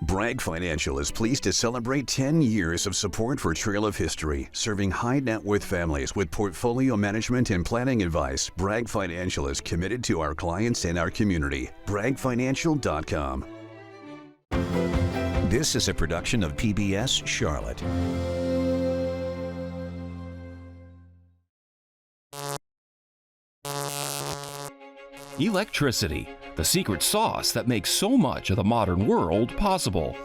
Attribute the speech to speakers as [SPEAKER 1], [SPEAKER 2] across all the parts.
[SPEAKER 1] Bragg Financial is pleased to celebrate 10 years of support for Trail of History, serving high net worth families with portfolio management and planning advice. Bragg Financial is committed to our clients and our community. BraggFinancial.com. This is a production of PBS Charlotte.
[SPEAKER 2] Electricity, the secret sauce that makes so much of the modern world possible.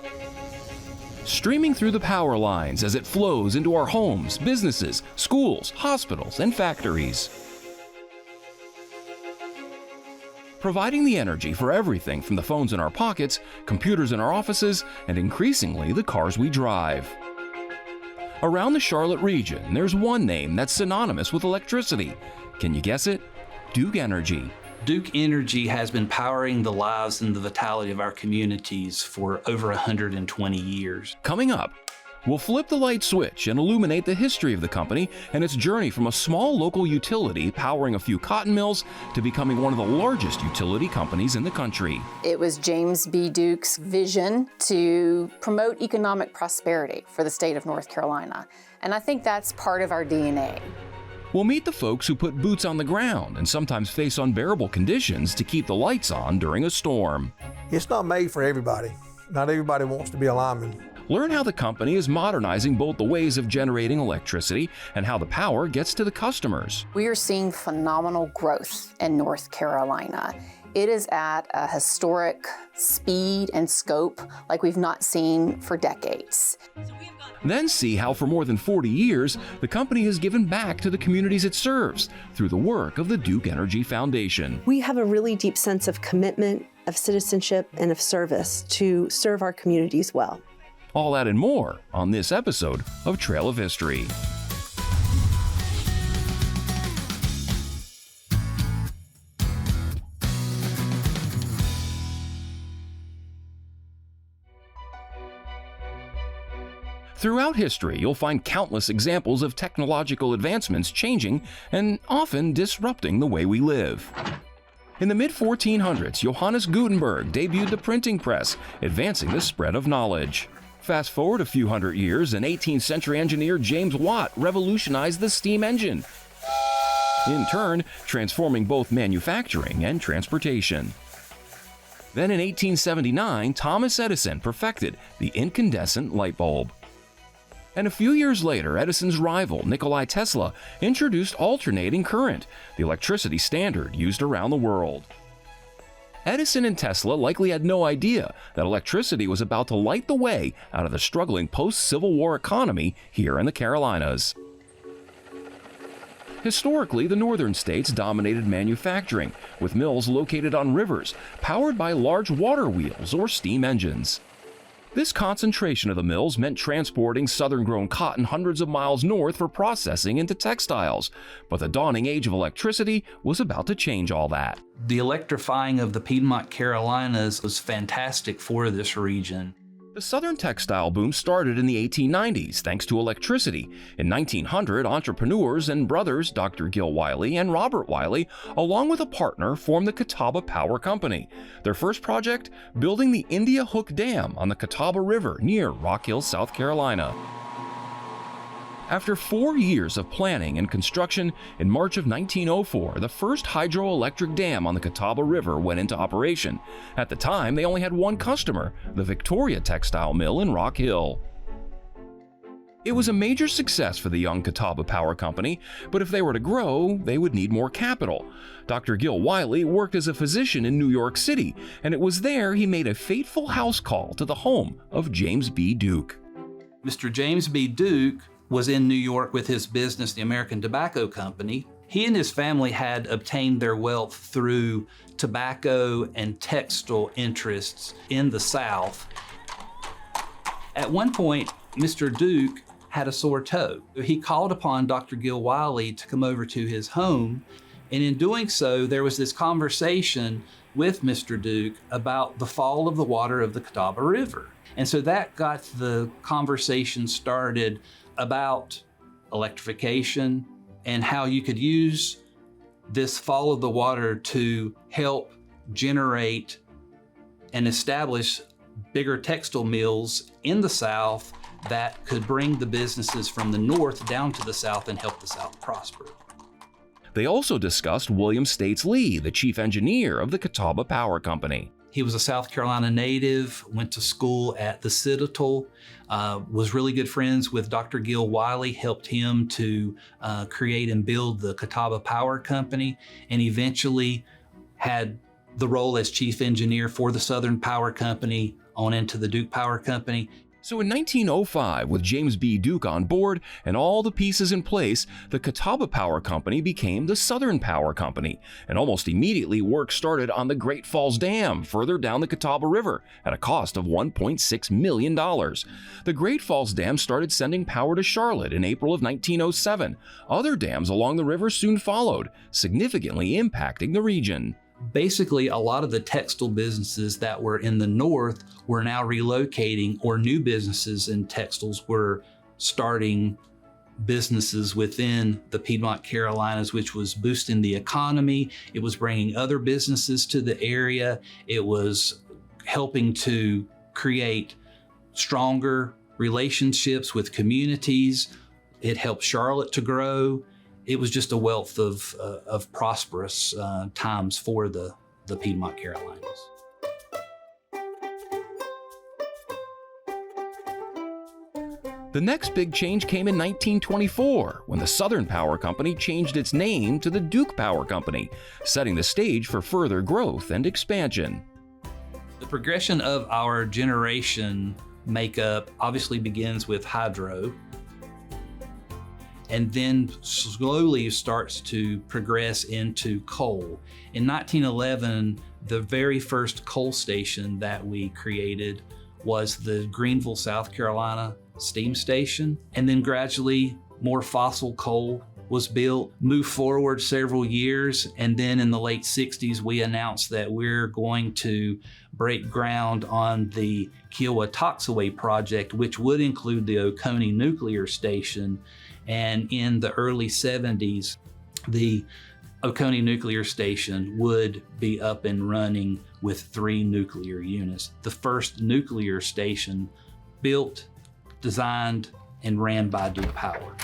[SPEAKER 2] Streaming through the power lines as it flows into our homes, businesses, schools, hospitals, and factories. Providing the energy for everything from the phones in our pockets, computers in our offices, and increasingly the cars we drive. Around the Charlotte region, there's one name that's synonymous with electricity. Can you guess it? Duke Energy.
[SPEAKER 3] Duke Energy has been powering the lives and the vitality of our communities for over 120 years.
[SPEAKER 2] Coming up, we'll flip the light switch and illuminate the history of the company and its journey from a small local utility powering a few cotton mills to becoming one of the largest utility companies in the country.
[SPEAKER 4] It was James B. Duke's vision to promote economic prosperity for the state of North Carolina, and I think that's part of our DNA.
[SPEAKER 2] We'll meet the folks who put boots on the ground and sometimes face unbearable conditions to keep the lights on during a storm.
[SPEAKER 5] It's not made for everybody. Not everybody wants to be a lineman.
[SPEAKER 2] Learn how the company is modernizing both the ways of generating electricity and how the power gets to the customers.
[SPEAKER 4] We are seeing phenomenal growth in North Carolina. It is at a historic speed and scope like we've not seen for decades.
[SPEAKER 2] Then see how for more than 40 years, the company has given back to the communities it serves through the work of the Duke Energy Foundation.
[SPEAKER 6] We have a really deep sense of commitment, of citizenship, and of service to serve our communities well.
[SPEAKER 2] All that and more on this episode of Trail of History. Throughout history, you'll find countless examples of technological advancements changing and often disrupting the way we live. In the mid-1400s, Johannes Gutenberg debuted the printing press, advancing the spread of knowledge. Fast forward a few hundred years, and 18th century engineer James Watt revolutionized the steam engine, in turn transforming both manufacturing and transportation. Then in 1879, Thomas Edison perfected the incandescent light bulb. And a few years later, Edison's rival, Nikola Tesla, introduced alternating current, the electricity standard used around the world. Edison and Tesla likely had no idea that electricity was about to light the way out of the struggling post-Civil War economy here in the Carolinas. Historically, the northern states dominated manufacturing, with mills located on rivers, powered by large water wheels or steam engines. This concentration of the mills meant transporting southern-grown cotton hundreds of miles north for processing into textiles, but the dawning age of electricity was about to change all that.
[SPEAKER 3] The electrifying of the Piedmont Carolinas was fantastic for this region.
[SPEAKER 2] The southern textile boom started in the 1890s thanks to electricity. In 1900, entrepreneurs and brothers Dr. Gil Wiley and Robert Wiley, along with a partner, formed the Catawba Power Company. Their first project, building the India Hook Dam on the Catawba River near Rock Hill, South Carolina. After 4 years of planning and construction, in March of 1904, the first hydroelectric dam on the Catawba River went into operation. At the time, they only had one customer, the Victoria Textile Mill in Rock Hill. It was a major success for the young Catawba Power Company, but if they were to grow, they would need more capital. Dr. Gil Wiley worked as a physician in New York City, and it was there he made a fateful house call to the home of James B. Duke.
[SPEAKER 3] Mr. James B. Duke was in New York with his business, the American Tobacco Company. He and his family had obtained their wealth through tobacco and textile interests in the South. At one point, Mr. Duke had a sore toe. He called upon Dr. Gil Wiley to come over to his home, and in doing so, there was this conversation with Mr. Duke about the fall of the water of the Catawba River. And so that got the conversation started about electrification and how you could use this fall of the water to help generate and establish bigger textile mills in the South that could bring the businesses from the North down to the South and help the South prosper.
[SPEAKER 2] They also discussed William States Lee, the chief engineer of the Catawba Power Company.
[SPEAKER 3] He was a South Carolina native, went to school at the Citadel, was really good friends with Dr. Gil Wiley, helped him to create and build the Catawba Power Company, and eventually had the role as chief engineer for the Southern Power Company on into the Duke Power Company.
[SPEAKER 2] So in 1905, with James B. Duke on board and all the pieces in place, the Catawba Power Company became the Southern Power Company, and almost immediately work started on the Great Falls Dam further down the Catawba River at a cost of $1.6 million. The Great Falls Dam started sending power to Charlotte in April of 1907. Other dams along the river soon followed, significantly impacting the region.
[SPEAKER 3] Basically, a lot of the textile businesses that were in the North were now relocating, or new businesses in textiles were starting businesses within the Piedmont Carolinas, which was boosting the economy. It was bringing other businesses to the area. It was helping to create stronger relationships with communities. It helped Charlotte to grow. It was just a wealth of prosperous times for the Piedmont Carolinas.
[SPEAKER 2] The next big change came in 1924, when the Southern Power Company changed its name to the Duke Power Company, setting the stage for further growth and expansion.
[SPEAKER 3] The progression of our generation makeup obviously begins with hydro, and then slowly starts to progress into coal. In 1911, the very first coal station that we created was the Greenville, South Carolina steam station, and then gradually more fossil coal was built, moved forward several years, and then in the late 60s, we announced that we're going to break ground on the Kiowa-Toxaway project, which would include the Oconee Nuclear Station. And in the early 70s, the Oconee Nuclear Station would be up and running with 3 nuclear units. The first nuclear station built, designed, and ran by Duke Power.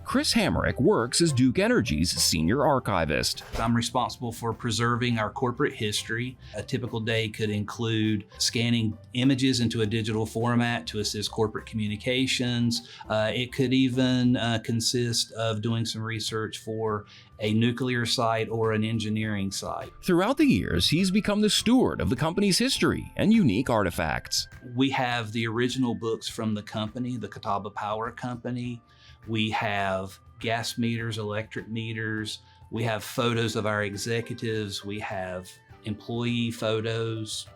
[SPEAKER 2] Chris Hamrick works as Duke Energy's senior archivist.
[SPEAKER 3] I'm responsible for preserving our corporate history. A typical day could include scanning images into a digital format to assist corporate communications. It could even consist of doing some research for a nuclear site or an engineering site.
[SPEAKER 2] Throughout the years, he's become the steward of the company's history and unique artifacts.
[SPEAKER 3] We have the original books from the company, the Catawba Power Company. We have gas meters, electric meters. We have photos of our executives. We have employee photos.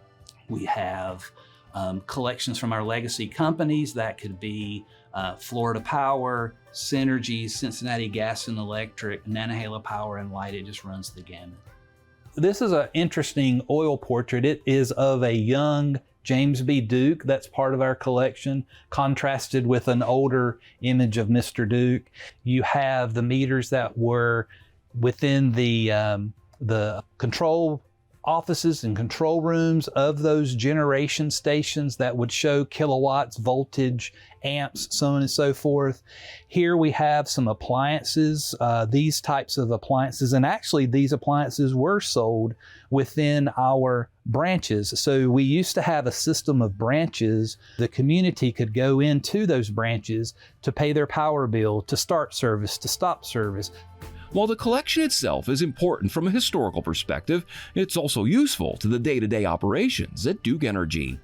[SPEAKER 3] We have collections from our legacy companies. That could be Florida Power, Synergy, Cincinnati Gas and Electric, Nantahala Power and Light. It just runs the gamut. This is an interesting oil portrait. It is of a young James B. Duke. That's part of our collection, contrasted with an older image of Mr. Duke. You have the meters that were within the control offices and control rooms of those generation stations that would show kilowatts, voltage, amps, so on and so forth. Here we have some appliances, these types of appliances, and actually these appliances were sold within our branches. So we used to have a system of branches. The community could go into those branches to pay their power bill, to start service, to stop service.
[SPEAKER 2] While the collection itself is important from a historical perspective, it's also useful to the day-to-day operations at Duke Energy.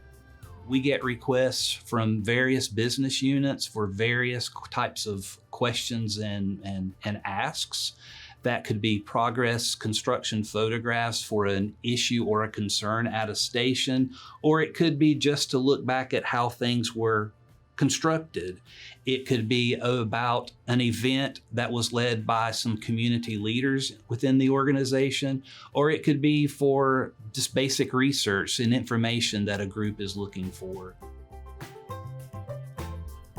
[SPEAKER 3] We get requests from various business units for various types of questions and asks. That could be progress construction photographs for an issue or a concern at a station, or it could be just to look back at how things were constructed. It could be about an event that was led by some community leaders within the organization, or it could be for just basic research and information that a group is looking for.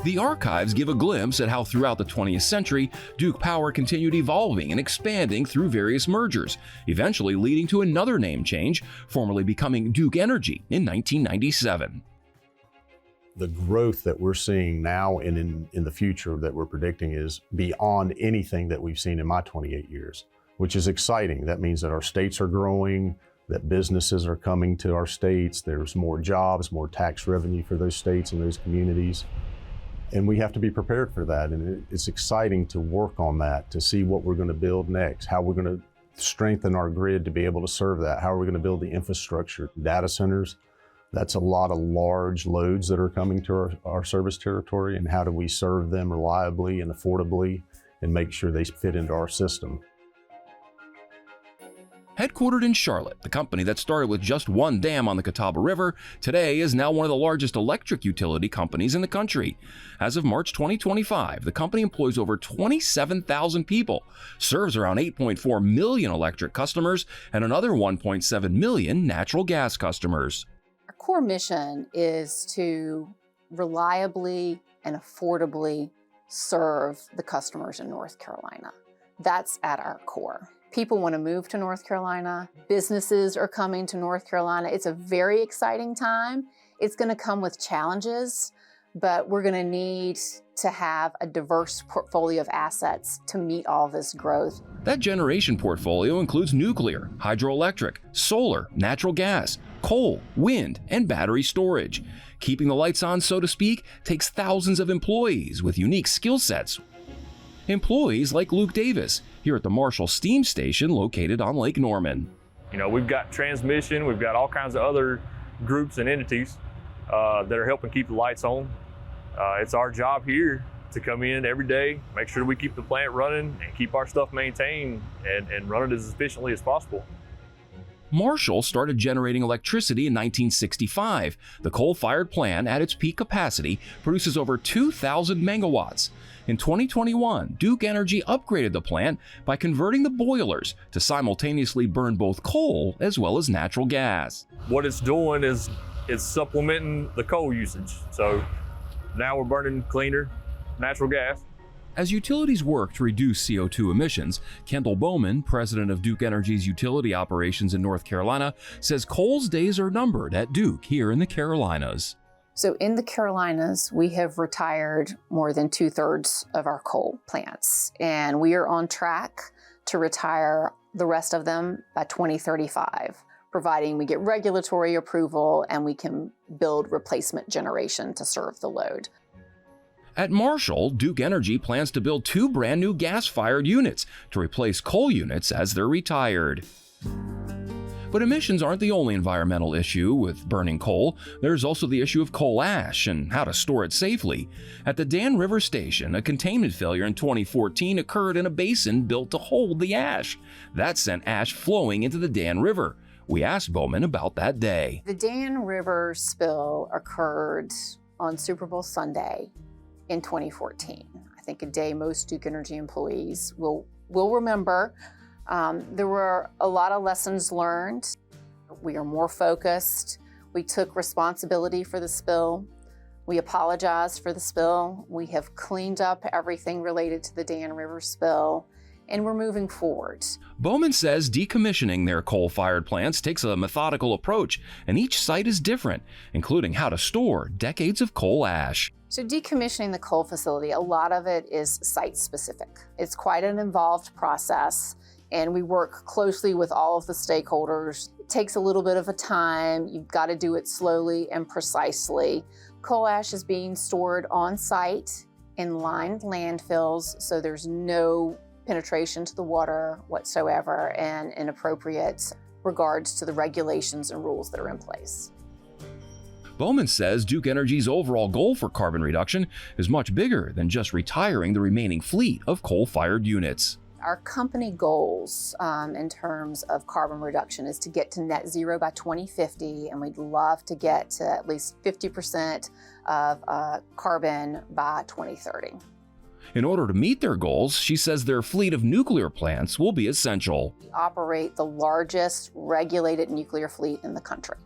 [SPEAKER 2] The archives give a glimpse at how throughout the 20th century, Duke Power continued evolving and expanding through various mergers, eventually leading to another name change, formerly becoming Duke Energy in 1997.
[SPEAKER 7] The growth that we're seeing now and in the future that we're predicting is beyond anything that we've seen in my 28 years, which is exciting. That means that our states are growing, that businesses are coming to our states, there's more jobs, more tax revenue for those states and those communities. And we have to be prepared for that. And it's exciting to work on that, to see what we're going to build next, how we're going to strengthen our grid to be able to serve that, how are we going to build the infrastructure, data centers. That's a lot of large loads that are coming to our service territory, and how do we serve them reliably and affordably and make sure they fit into our system.
[SPEAKER 2] Headquartered in Charlotte, the company that started with just one dam on the Catawba River today is now one of the largest electric utility companies in the country. As of March 2025, the company employs over 27,000 people, serves around 8.4 million electric customers, and another 1.7 million natural gas customers.
[SPEAKER 4] Our core mission is to reliably and affordably serve the customers in North Carolina. That's at our core. People want to move to North Carolina. Businesses are coming to North Carolina. It's a very exciting time. It's going to come with challenges, but we're going to need to have a diverse portfolio of assets to meet all this growth.
[SPEAKER 2] That generation portfolio includes nuclear, hydroelectric, solar, natural gas, coal, wind, and battery storage. Keeping the lights on, so to speak, takes thousands of employees with unique skill sets. Employees like Luke Davis here at the Marshall Steam Station located on Lake Norman.
[SPEAKER 8] You know, we've got transmission, we've got all kinds of other groups and entities that are helping keep the lights on. It's our job here to come in every day, make sure we keep the plant running and keep our stuff maintained and run it as efficiently as possible.
[SPEAKER 2] Marshall started generating electricity in 1965. The coal-fired plant, at its peak capacity, produces over 2,000 megawatts. In 2021, Duke Energy upgraded the plant by converting the boilers to simultaneously burn both coal as well as natural gas.
[SPEAKER 8] What it's doing is it's supplementing the coal usage. So now we're burning cleaner natural gas.
[SPEAKER 2] As utilities work to reduce CO2 emissions, Kendall Bowman, president of Duke Energy's utility operations in North Carolina, says coal's days are numbered at Duke here in the Carolinas.
[SPEAKER 4] So in the Carolinas, we have retired more than 2/3 of our coal plants, and we are on track to retire the rest of them by 2035, providing we get regulatory approval and we can build replacement generation to serve the load.
[SPEAKER 2] At Marshall, Duke Energy plans to build 2 brand new gas-fired units to replace coal units as they're retired. But emissions aren't the only environmental issue with burning coal. There's also the issue of coal ash and how to store it safely. At the Dan River Station, a containment failure in 2014 occurred in a basin built to hold the ash. That sent ash flowing into the Dan River. We asked Bowman about that day.
[SPEAKER 4] The Dan River spill occurred on Super Bowl Sunday in 2014. I think a day most Duke Energy employees will remember. There were a lot of lessons learned. We are more focused. We took responsibility for the spill. We apologized for the spill. We have cleaned up everything related to the Dan River spill, and we're moving forward.
[SPEAKER 2] Bowman says decommissioning their coal-fired plants takes a methodical approach, and each site is different, including how to store decades of coal ash.
[SPEAKER 4] So decommissioning the coal facility, a lot of it is site-specific. It's quite an involved process, and we work closely with all of the stakeholders. It takes a little bit of a time. You've got to do it slowly and precisely. Coal ash is being stored on site in lined landfills, so there's no penetration to the water whatsoever, and in appropriate regards to the regulations and rules that are in place.
[SPEAKER 2] Bowman says Duke Energy's overall goal for carbon reduction is much bigger than just retiring the remaining fleet of coal-fired units.
[SPEAKER 4] Our company goals in terms of carbon reduction is to get to net zero by 2050, and we'd love to get to at least 50% of carbon by 2030.
[SPEAKER 2] In order to meet their goals, she says their fleet of nuclear plants will be essential.
[SPEAKER 4] We operate the largest regulated nuclear fleet in the country,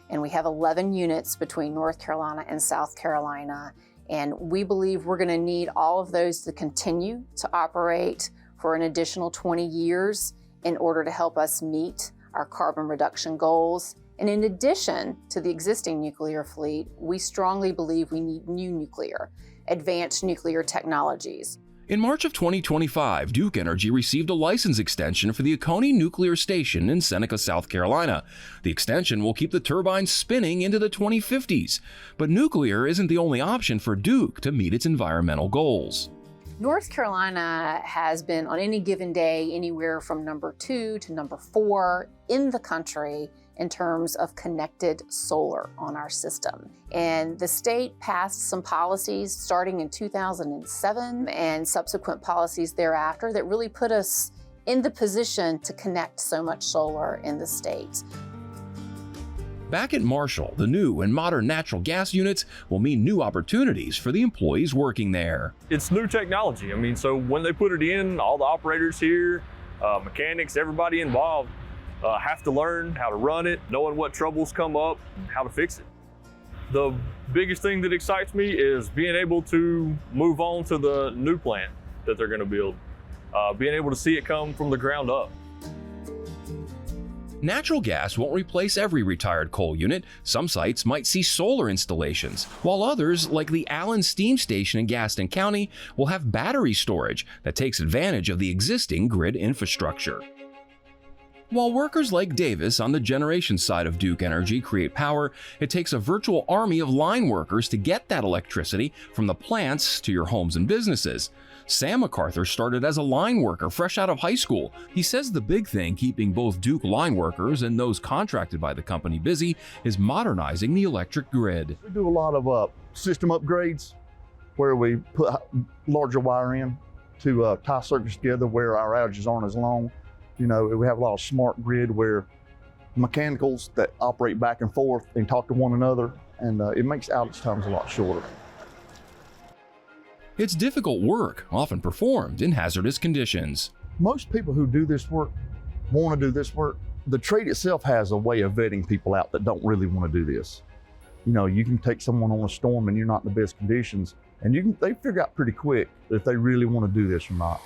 [SPEAKER 4] and we have 11 units between North Carolina and South Carolina, And we believe we're going to need all of those to continue to operate for an additional 20 years in order to help us meet our carbon reduction goals. And in addition to the existing nuclear fleet, we strongly believe we need new nuclear, advanced nuclear technologies.
[SPEAKER 2] In March of 2025, Duke Energy received a license extension for the Oconee Nuclear Station in Seneca, South Carolina. The extension will keep the turbines spinning into the 2050s. But nuclear isn't the only option for Duke to meet its environmental goals.
[SPEAKER 4] North Carolina has been, on any given day, anywhere from number 2 to number 4 in the country in terms of connected solar on our system. And the state passed some policies starting in 2007 and subsequent policies thereafter that really put us in the position to connect so much solar in the state.
[SPEAKER 2] Back at Marshall, the new and modern natural gas units will mean new opportunities for the employees working there.
[SPEAKER 8] It's new technology. I mean, so when they put it in, all the operators here, mechanics, everybody involved have to learn how to run it, knowing what troubles come up, and how to fix it. The biggest thing that excites me is being able to move on to the new plant that they're going to build, being able to see it come from the ground up.
[SPEAKER 2] Natural gas won't replace every retired coal unit. Some sites might see solar installations, while others, like the Allen Steam Station in Gaston County, will have battery storage that takes advantage of the existing grid infrastructure. While workers like Davis on the generation side of Duke Energy create power, it takes a virtual army of line workers to get that electricity from the plants to your homes and businesses. Sam MacArthur started as a line worker fresh out of high school. He says the big thing keeping both Duke line workers and those contracted by the company busy is modernizing the electric grid.
[SPEAKER 9] We do a lot of system upgrades where we put larger wire in to tie circuits together where our outages aren't as long. You know, we have a lot of smart grid where mechanicals that operate back and forth and talk to one another, and it makes outage times a lot shorter.
[SPEAKER 2] It's difficult work, often performed in hazardous conditions.
[SPEAKER 9] Most people who do this work want to do this work. The trade itself has a way of vetting people out that don't really want to do this. You know, you can take someone on a storm and you're not in the best conditions, and they figure out pretty quick if they really want to do this or not.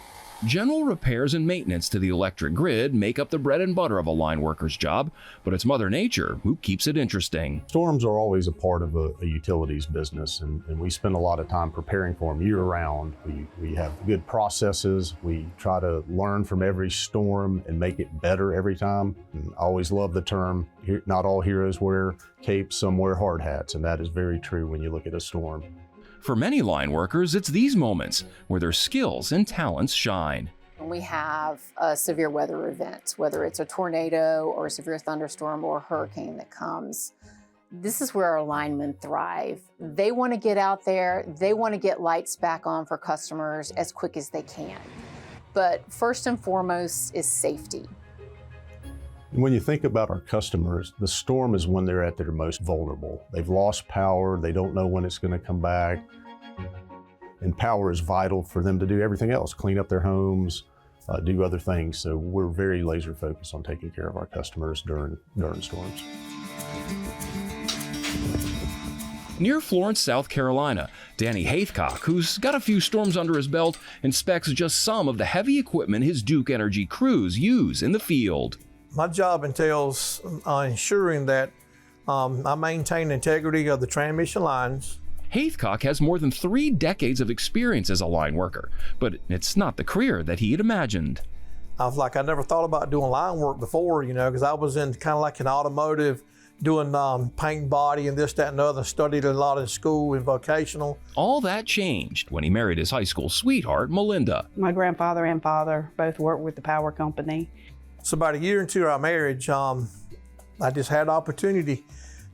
[SPEAKER 2] General repairs and maintenance to the electric grid make up the bread and butter of a line worker's job, but it's Mother Nature who keeps it interesting.
[SPEAKER 7] Storms are always a part of a utilities business, and we spend a lot of time preparing for them year-round. We have good processes. We try to learn from every storm and make it better every time. And I always love the term, not all heroes wear capes, some wear hard hats, and that is very true when you look at a storm.
[SPEAKER 2] For many line workers, it's these moments where their skills and talents shine.
[SPEAKER 4] When we have a severe weather event, whether it's a tornado or a severe thunderstorm or a hurricane that comes, this is where our linemen thrive. They want to get out there, they want to get lights back on for customers as quick as they can. But first and foremost is safety.
[SPEAKER 7] When you think about our customers, the storm is when they're at their most vulnerable. They've lost power, they don't know when it's going to come back. And power is vital for them to do everything else, clean up their homes, do other things. So we're very laser focused on taking care of our customers during storms.
[SPEAKER 2] Near Florence, South Carolina, Danny Haithcock, who's got a few storms under his belt, inspects just some of the heavy equipment his Duke Energy crews use in the field.
[SPEAKER 5] My job entails ensuring that I maintain the integrity of the transmission lines.
[SPEAKER 2] Haithcock has more than 3 decades of experience as a line worker, but it's not the career that he had imagined.
[SPEAKER 5] I never thought about doing line work before, because I was in kind of like an automotive, doing paint, body, and this, that, and the other. Studied a lot in school and vocational.
[SPEAKER 2] All that changed when he married his high school sweetheart, Melinda.
[SPEAKER 10] My grandfather and father both worked with the power company.
[SPEAKER 5] So about a year into our marriage, I just had the opportunity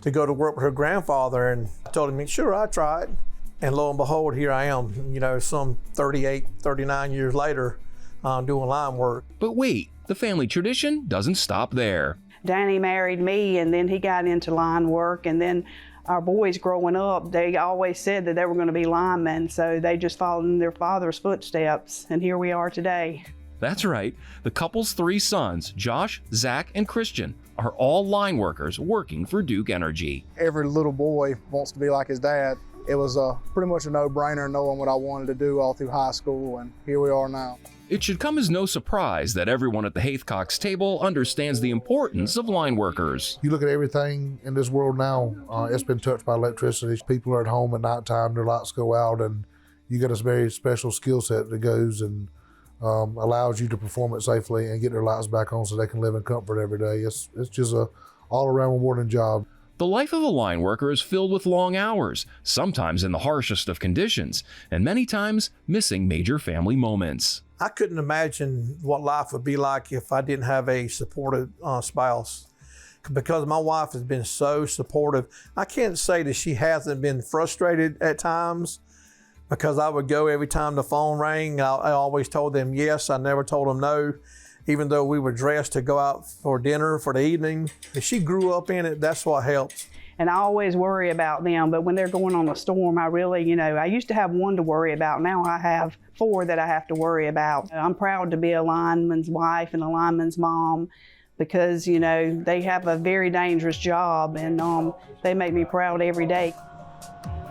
[SPEAKER 5] to go to work with her grandfather, and I told him, sure, I tried. And lo and behold, here I am, some 38, 39 years later, doing line work.
[SPEAKER 2] But wait, the family tradition doesn't stop there.
[SPEAKER 10] Danny married me, and then he got into line work, and then our boys growing up, they always said that they were going to be linemen, so they just followed in their father's footsteps, and here we are today.
[SPEAKER 2] That's right. The couple's 3 sons, Josh, Zach, and Christian, are all line workers working for Duke Energy.
[SPEAKER 11] Every little boy wants to be like his dad. It was pretty much a no-brainer knowing what I wanted to do all through high school, and here we are now.
[SPEAKER 2] It should come as no surprise that everyone at the Haithcock's table understands the importance of line workers.
[SPEAKER 12] You look at everything in this world now, it's been touched by electricity. People are at home at nighttime, their lights go out, and you got a very special skill set that goes and allows you to perform it safely and get their lights back on so they can live in comfort every day. It's just a all-around rewarding job.
[SPEAKER 2] The life of a line worker is filled with long hours, sometimes in the harshest of conditions, and many times missing major family moments.
[SPEAKER 5] I couldn't imagine what life would be like if I didn't have a supportive spouse. Because my wife has been so supportive. I can't say that she hasn't been frustrated at times, because I would go every time the phone rang. I always told them yes. I never told them no, even though we were dressed to go out for dinner for the evening. If she grew up in it, that's what helps.
[SPEAKER 10] And I always worry about them, but when they're going on a storm, I really, I used to have one to worry about. Now I have 4 that I have to worry about. I'm proud to be a lineman's wife and a lineman's mom, because, they have a very dangerous job, and they make me proud every day.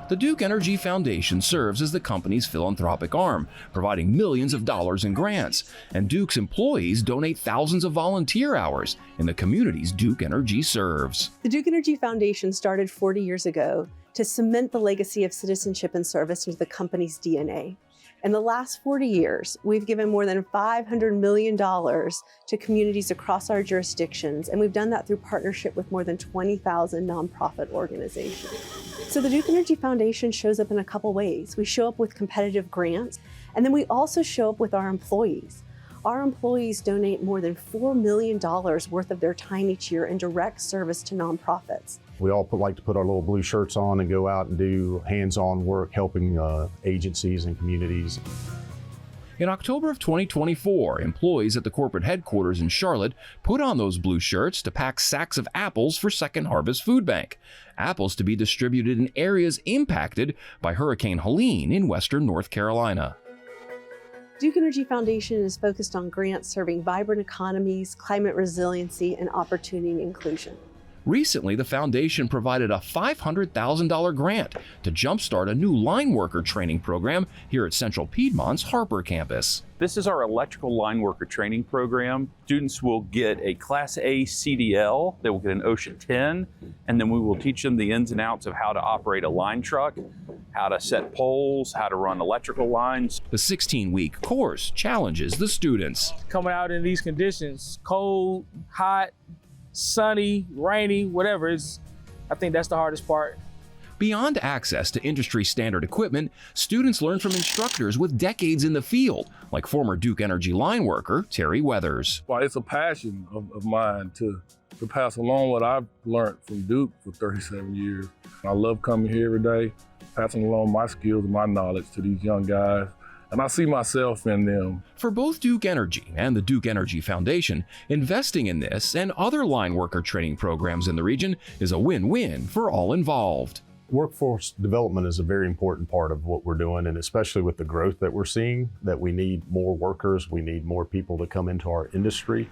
[SPEAKER 2] The Duke Energy Foundation serves as the company's philanthropic arm, providing millions of dollars in grants, and Duke's employees donate thousands of volunteer hours in the communities Duke Energy serves.
[SPEAKER 6] The Duke Energy Foundation started 40 years ago to cement the legacy of citizenship and service into the company's DNA. In the last 40 years, we've given more than $500 million to communities across our jurisdictions, and we've done that through partnership with more than 20,000 nonprofit organizations. So the Duke Energy Foundation shows up in a couple ways. We show up with competitive grants, and then we also show up with our employees. Our employees donate more than $4 million worth of their time each year in direct service to nonprofits.
[SPEAKER 7] We all like to put our little blue shirts on and go out and do hands-on work helping agencies and communities.
[SPEAKER 2] In October of 2024, employees at the corporate headquarters in Charlotte put on those blue shirts to pack sacks of apples for Second Harvest Food Bank. Apples to be distributed in areas impacted by Hurricane Helene in western North Carolina.
[SPEAKER 6] Duke Energy Foundation is focused on grants serving vibrant economies, climate resiliency, and opportunity inclusion.
[SPEAKER 2] Recently, the foundation provided a $500,000 grant to jumpstart a new line worker training program here at Central Piedmont's Harper campus.
[SPEAKER 13] This is our electrical line worker training program. Students will get a Class A CDL, they will get an OSHA 10, and then we will teach them the ins and outs of how to operate a line truck, how to set poles, how to run electrical lines.
[SPEAKER 2] The 16-week course challenges the students.
[SPEAKER 14] Coming out in these conditions, cold, hot, sunny, rainy, whatever, I think that's the hardest part.
[SPEAKER 2] Beyond access to industry standard equipment, students learn from instructors with decades in the field, like former Duke Energy line worker Terry Weathers.
[SPEAKER 15] Well, it's a passion of mine to pass along what I've learned from Duke for 37 years. I love coming here every day, passing along my skills and my knowledge to these young guys. And I see myself in them.
[SPEAKER 2] For both Duke Energy and the Duke Energy Foundation, investing in this and other line worker training programs in the region is a win-win for all involved.
[SPEAKER 7] Workforce development is a very important part of what we're doing, and especially with the growth that we're seeing, that we need more workers, we need more people to come into our industry.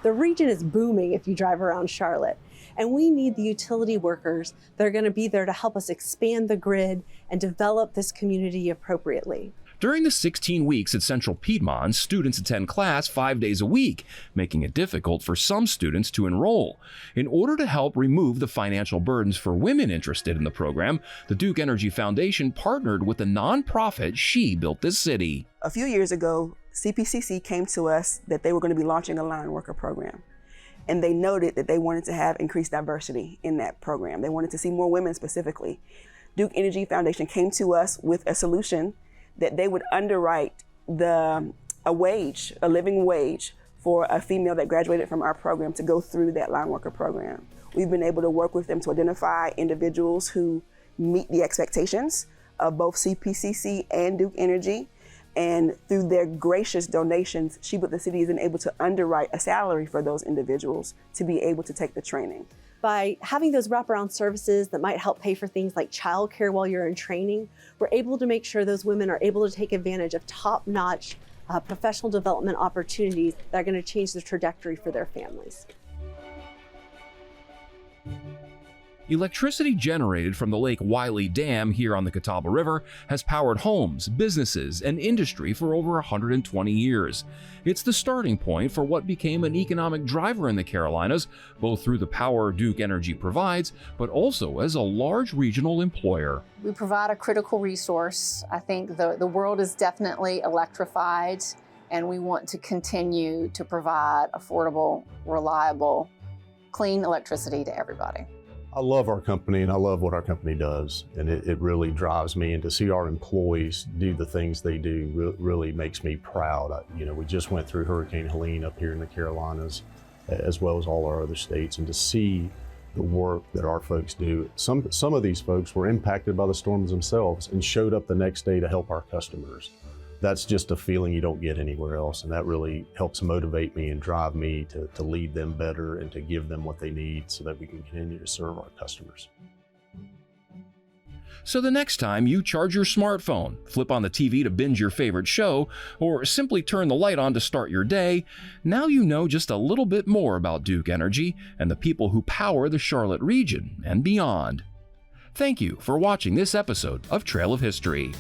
[SPEAKER 6] The region is booming if you drive around Charlotte, and we need the utility workers that are going to be there to help us expand the grid and develop this community appropriately.
[SPEAKER 2] During the 16 weeks at Central Piedmont, students attend class 5 days a week, making it difficult for some students to enroll. In order to help remove the financial burdens for women interested in the program, the Duke Energy Foundation partnered with the nonprofit She Built This City.
[SPEAKER 16] A few years ago, CPCC came to us that they were going to be launching a line worker program. And they noted that they wanted to have increased diversity in that program. They wanted to see more women specifically. Duke Energy Foundation came to us with a solution that they would underwrite a living wage for a female that graduated from our program to go through that line worker program. We've been able to work with them to identify individuals who meet the expectations of both CPCC and Duke Energy. And through their gracious donations, She Built the City has been able to underwrite a salary for those individuals to be able to take the training.
[SPEAKER 6] By having those wraparound services that might help pay for things like childcare while you're in training, we're able to make sure those women are able to take advantage of top-notch professional development opportunities that are going to change the trajectory for their families.
[SPEAKER 2] Electricity generated from the Lake Wylie Dam here on the Catawba River has powered homes, businesses, and industry for over 120 years. It's the starting point for what became an economic driver in the Carolinas, both through the power Duke Energy provides, but also as a large regional employer.
[SPEAKER 4] We provide a critical resource. I think the world is definitely electrified, and we want to continue to provide affordable, reliable, clean electricity to everybody.
[SPEAKER 7] I love our company and I love what our company does, and it really drives me, and to see our employees do the things they do really makes me proud. We just went through Hurricane Helene up here in the Carolinas, as well as all our other states, and to see the work that our folks do. Some of these folks were impacted by the storms themselves and showed up the next day to help our customers. That's just a feeling you don't get anywhere else, and that really helps motivate me and drive me to lead them better and to give them what they need so that we can continue to serve our customers.
[SPEAKER 2] So the next time you charge your smartphone, flip on the TV to binge your favorite show, or simply turn the light on to start your day, now you know just a little bit more about Duke Energy and the people who power the Charlotte region and beyond. Thank you for watching this episode of Trail of History.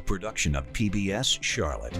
[SPEAKER 1] Production of PBS Charlotte.